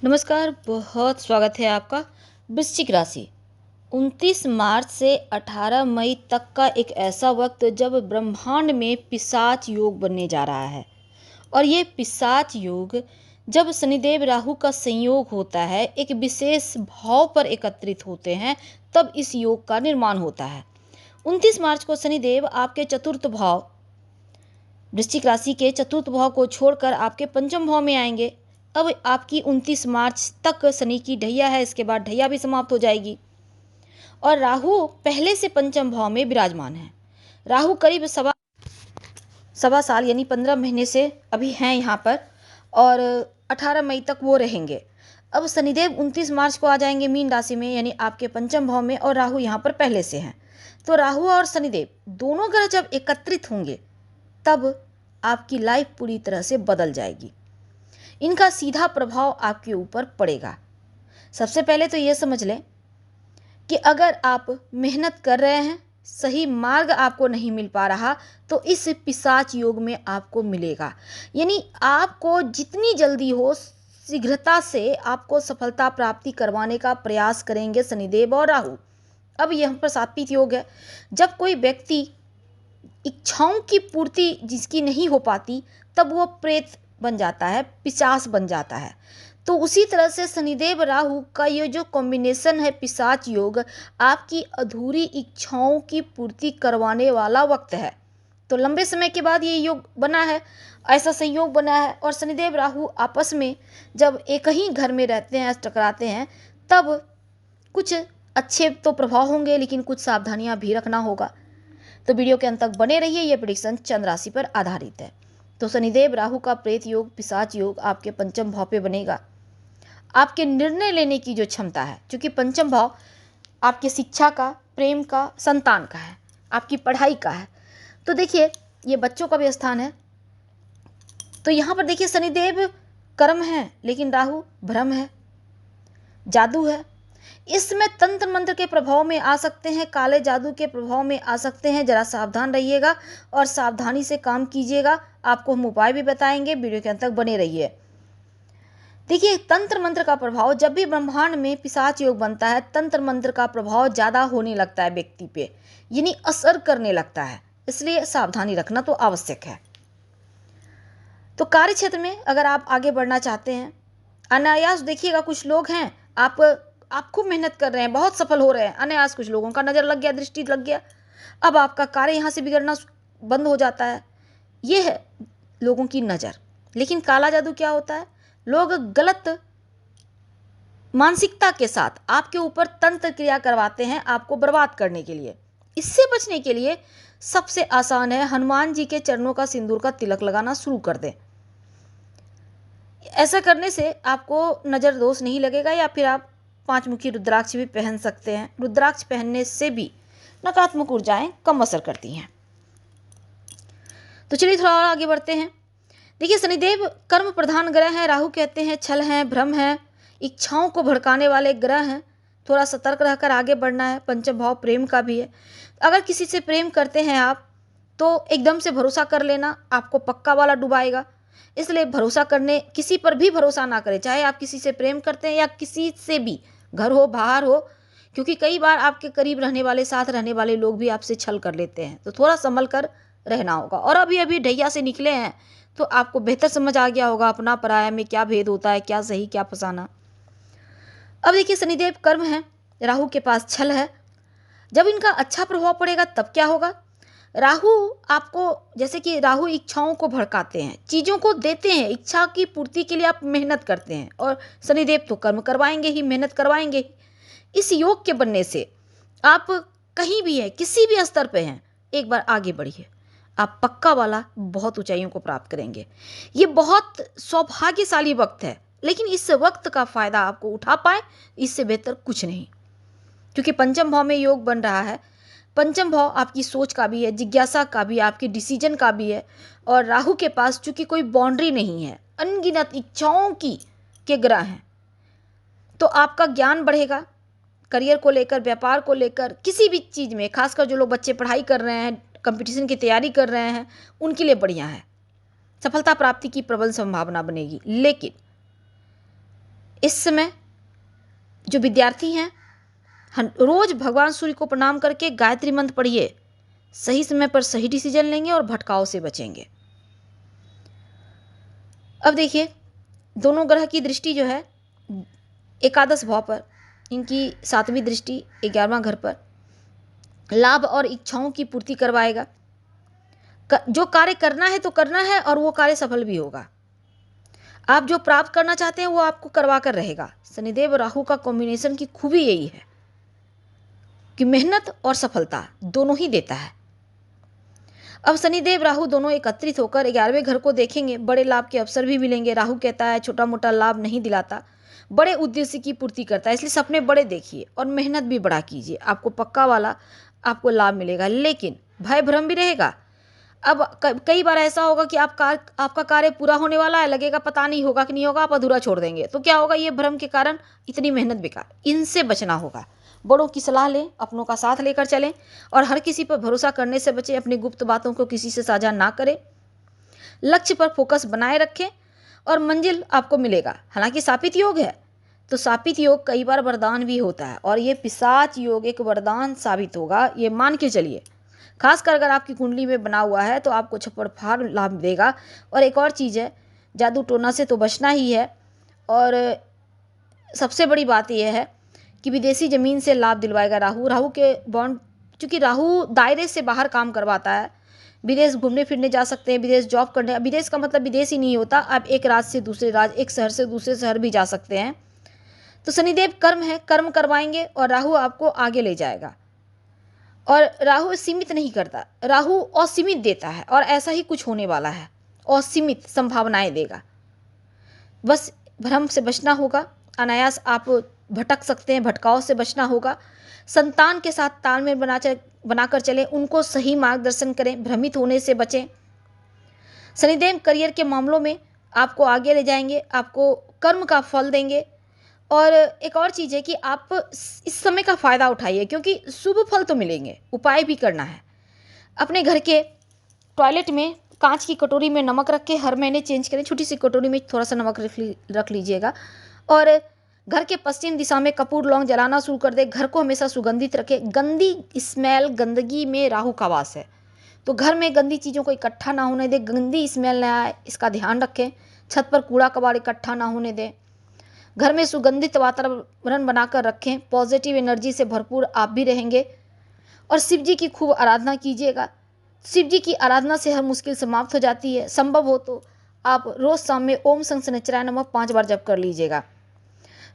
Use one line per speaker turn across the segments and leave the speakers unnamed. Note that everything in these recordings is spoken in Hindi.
नमस्कार, बहुत स्वागत है आपका। वृश्चिक राशि 29 मार्च से 18 मई तक का एक ऐसा वक्त जब ब्रह्मांड में पिशाच योग बनने जा रहा है। और ये पिशाच योग जब शनिदेव राहु का संयोग होता है, एक विशेष भाव पर एकत्रित होते हैं, तब इस योग का निर्माण होता है। 29 मार्च को शनिदेव आपके चतुर्थ भाव वृश्चिक राशि के चतुर्थ भाव को छोड़कर आपके पंचम भाव में आएंगे। अब आपकी 29 मार्च तक शनि की ढैया है, इसके बाद ढैया भी समाप्त हो जाएगी और राहु पहले से पंचम भाव में विराजमान है। राहु करीब सवा साल यानी 15 महीने से अभी हैं यहाँ पर और 18 मई तक वो रहेंगे। अब शनिदेव 29 मार्च को आ जाएंगे मीन राशि में यानी आपके पंचम भाव में, और राहु यहाँ पर पहले से हैं। तो राहु और शनिदेव दोनों ग्रह जब एकत्रित होंगे तब आपकी लाइफ पूरी तरह से बदल जाएगी। इनका सीधा प्रभाव आपके ऊपर पड़ेगा। सबसे पहले तो ये समझ लें कि अगर आप मेहनत कर रहे हैं, सही मार्ग आपको नहीं मिल पा रहा, तो इस पिशाच योग में आपको मिलेगा। यानी आपको जितनी जल्दी हो शीघ्रता से आपको सफलता प्राप्ति करवाने का प्रयास करेंगे शनिदेव और राहु। अब यहाँ पर सात्विक योग है। जब कोई व्यक्ति इच्छाओं की पूर्ति जिसकी नहीं हो पाती, तब वो प्रेत बन जाता है, पिशाच बन जाता है। तो उसी तरह से शनिदेव राहु का ये जो कॉम्बिनेशन है पिशाच योग, आपकी अधूरी इच्छाओं की पूर्ति करवाने वाला वक्त है। तो लंबे समय के बाद ये योग बना है, ऐसा संयोग बना है। और शनिदेव राहु आपस में जब एक ही घर में रहते हैं, टकराते हैं, तब कुछ अच्छे तो प्रभाव होंगे, लेकिन कुछ सावधानियां भी रखना होगा। तो वीडियो के अंत तक बने रहिए। यह प्रेडिक्शन चंद्र राशि पर आधारित है। तो शनिदेव राहु का प्रेत योग, पिशाच योग आपके पंचम भाव पे बनेगा। आपके निर्णय लेने की जो क्षमता है, क्योंकि पंचम भाव आपके शिक्षा का, प्रेम का, संतान का है, आपकी पढ़ाई का है। तो देखिए ये बच्चों का भी स्थान है। तो यहाँ पर देखिए शनिदेव कर्म है, लेकिन राहु भ्रम है, जादू है। इसमें तंत्र मंत्र के प्रभाव में आ सकते हैं, काले जादू के प्रभाव में आ सकते हैं। जरा सावधान रहिएगा और सावधानी से काम कीजिएगा। आपको हम उपाय भी बताएंगे, वीडियो के अंत तक बने रहिए। देखिए तंत्र मंत्र का प्रभाव, जब भी ब्रह्मांड में पिशाच योग बनता है, तंत्र मंत्र का प्रभाव ज़्यादा होने लगता है व्यक्ति पे, यानी असर करने लगता है। इसलिए सावधानी रखना तो आवश्यक है। तो कार्य क्षेत्र में अगर आप आगे बढ़ना चाहते हैं, अनायास देखिएगा कुछ लोग हैं, आप खूब मेहनत कर रहे हैं, बहुत सफल हो रहे हैं, अनायास कुछ लोगों का नज़र लग गया, दृष्टि लग गया, अब आपका कार्य यहाँ से बिगड़ना बंद हो जाता है। ये है लोगों की नज़र। लेकिन काला जादू क्या होता है? लोग गलत मानसिकता के साथ आपके ऊपर तंत्र क्रिया करवाते हैं आपको बर्बाद करने के लिए। इससे बचने के लिए सबसे आसान है हनुमान जी के चरणों का सिंदूर का तिलक लगाना शुरू कर दें। ऐसा करने से आपको नज़र दोष नहीं लगेगा। या फिर आप 5 मुखी रुद्राक्ष भी पहन सकते हैं। रुद्राक्ष पहनने से भी नकारात्मक ऊर्जाएं कम असर करती हैं। तो चलिए थोड़ा और आगे बढ़ते हैं। देखिए शनिदेव कर्म प्रधान ग्रह हैं। राहु कहते हैं छल हैं, भ्रम हैं, इच्छाओं को भड़काने वाले ग्रह हैं। थोड़ा सतर्क रहकर आगे बढ़ना है। पंचम भाव प्रेम का भी है। अगर किसी से प्रेम करते हैं आप, तो एकदम से भरोसा कर लेना आपको पक्का वाला डुबाएगा। इसलिए भरोसा करने, किसी पर भी भरोसा ना करें, चाहे आप किसी से प्रेम करते हैं या किसी से भी, घर हो बाहर हो, क्योंकि कई बार आपके करीब रहने वाले, साथ रहने वाले लोग भी आपसे छल कर लेते हैं। तो थोड़ा संभल कर रहना होगा। और अभी अभी ढैया से निकले हैं तो आपको बेहतर समझ आ गया होगा अपना पराया में क्या भेद होता है, क्या सही क्या फसाना। अब देखिए शनिदेव कर्म है, राहु के पास छल है। जब इनका अच्छा प्रभाव पड़ेगा तब क्या होगा? राहु आपको, जैसे कि राहु इच्छाओं को भड़काते हैं, चीज़ों को देते हैं, इच्छा की पूर्ति के लिए आप मेहनत करते हैं, और शनिदेव तो कर्म करवाएंगे ही, मेहनत करवाएंगे ही। इस योग के बनने से आप कहीं भी हैं, किसी भी स्तर पे हैं, एक बार आगे बढ़िए, आप पक्का वाला बहुत ऊंचाइयों को प्राप्त करेंगे। ये बहुत सौभाग्यशाली वक्त है, लेकिन इस वक्त का फायदा आपको उठा पाए, इससे बेहतर कुछ नहीं। क्योंकि पंचम भाव में योग बन रहा है। पंचम भाव आपकी सोच का भी है, जिज्ञासा का भी, आपके डिसीजन का भी है। और राहु के पास चूंकि कोई बाउंड्री नहीं है, अनगिनत इच्छाओं की के ग्रह हैं, तो आपका ज्ञान बढ़ेगा। करियर को लेकर, व्यापार को लेकर, किसी भी चीज़ में, खासकर जो लोग बच्चे पढ़ाई कर रहे हैं, कंपटीशन की तैयारी कर रहे हैं, उनके लिए बढ़िया है। सफलता प्राप्ति की प्रबल संभावना बनेगी। लेकिन इस समय जो विद्यार्थी हैं रोज भगवान सूर्य को प्रणाम करके गायत्री मंत्र पढ़िए, सही समय पर सही डिसीजन लेंगे और भटकाव से बचेंगे। अब देखिए, दोनों ग्रह की दृष्टि जो है एकादश भाव पर, इनकी 7वीं दृष्टि 11वां घर पर लाभ और इच्छाओं की पूर्ति करवाएगा। जो कार्य करना है तो करना है और वो कार्य सफल भी होगा। आप जो प्राप्त करना चाहते हैं वो आपको करवा कर रहेगा। शनिदेव राहु का कॉम्बिनेशन की खूबी यही है कि मेहनत और सफलता दोनों ही देता है। अब शनिदेव राहु दोनों एकत्रित होकर 11वें घर को देखेंगे, बड़े लाभ के अवसर भी मिलेंगे। राहु कहता है छोटा मोटा लाभ नहीं दिलाता, बड़े उद्देश्य की पूर्ति करता है, इसलिए सपने बड़े देखिए और मेहनत भी बड़ा कीजिए, आपको पक्का वाला आपको लाभ मिलेगा। लेकिन भय भ्रम भी रहेगा। अब कई बार ऐसा होगा कि आपका कार्य पूरा होने वाला है, लगेगा पता नहीं होगा कि नहीं होगा, आप अधूरा छोड़ देंगे, तो क्या होगा, ये भ्रम के कारण इतनी मेहनत बेकार। इनसे बचना होगा। बड़ों की सलाह लें, अपनों का साथ लेकर चलें और हर किसी पर भरोसा करने से बचें। अपनी गुप्त बातों को किसी से साझा ना करें। लक्ष्य पर फोकस बनाए रखें और मंजिल आपको मिलेगा। हालांकि शापित योग है, तो शापित योग कई बार वरदान भी होता है और ये पिशाच योग एक वरदान साबित होगा, ये मान के चलिए। खासकर अगर आपकी कुंडली में बना हुआ है तो आपको छप्पर फाड़ लाभ देगा। और एक और चीज़ है, जादू टोना से तो बचना ही है। और सबसे बड़ी बात यह है कि विदेशी ज़मीन से लाभ दिलवाएगा राहु के बॉन्ड, चूँकि राहु दायरे से बाहर काम करवाता है। विदेश घूमने फिरने जा सकते हैं, विदेश जॉब करने। विदेश का मतलब विदेश ही नहीं होता, आप एक राज्य से दूसरे राज्य, एक शहर से दूसरे शहर भी जा सकते हैं। तो शनिदेव कर्म है, कर्म करवाएंगे और राहु आपको आगे ले जाएगा। और राहु सीमित नहीं करता, राहु असीमित देता है और ऐसा ही कुछ होने वाला है, असीमित संभावनाएं देगा। बस भ्रम से बचना होगा, अनायास आप भटक सकते हैं, भटकाव से बचना होगा। संतान के साथ तालमेल बनाकर चलें, उनको सही मार्गदर्शन करें, भ्रमित होने से बचें। शनिदेव करियर के मामलों में आपको आगे ले जाएंगे, आपको कर्म का फल देंगे। और एक और चीज़ है कि आप इस समय का फ़ायदा उठाइए, क्योंकि शुभ फल तो मिलेंगे। उपाय भी करना है। अपने घर के टॉयलेट में कांच की कटोरी में नमक रख के हर महीने चेंज करें। छोटी सी कटोरी में थोड़ा सा नमक रख लीजिएगा। और घर के पश्चिम दिशा में कपूर लौंग जलाना शुरू कर दे। घर को हमेशा सुगंधित रखें। गंदी स्मेल, गंदगी में राहु का वास है, तो घर में गंदी चीज़ों को इकट्ठा ना होने दें, गंदी स्मेल ना आए, इसका ध्यान रखें। छत पर कूड़ा कबाड़ इकट्ठा ना होने दें। घर में सुगंधित वातावरण बनाकर रखें। पॉजिटिव एनर्जी से भरपूर आप भी रहेंगे। और शिव जी की खूब आराधना कीजिएगा। शिव जी की आराधना से हर मुश्किल समाप्त हो जाती है। संभव हो तो आप रोज़ शाम में ओम शनिश्चराय नमः 5 बार जप कर लीजिएगा।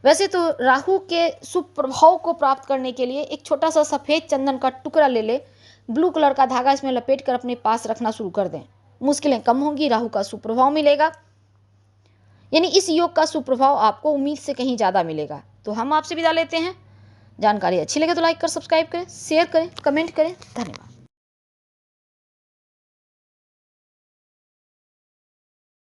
वैसे तो राहु के शुभ प्रभाव को प्राप्त करने के लिए एक छोटा सा सफ़ेद चंदन का टुकड़ा ले ले, ब्लू कलर का धागा इसमें लपेट कर अपने पास रखना शुरू कर दें। मुश्किलें कम होंगी, राहु का सुप्रभाव मिलेगा। यानी इस योग का सुप्रभाव आपको उम्मीद से कहीं ज़्यादा मिलेगा। तो हम आपसे विदा लेते हैं। जानकारी अच्छी लगे तो लाइक कर, सब्सक्राइब करें, शेयर करें, कमेंट करें। धन्यवाद।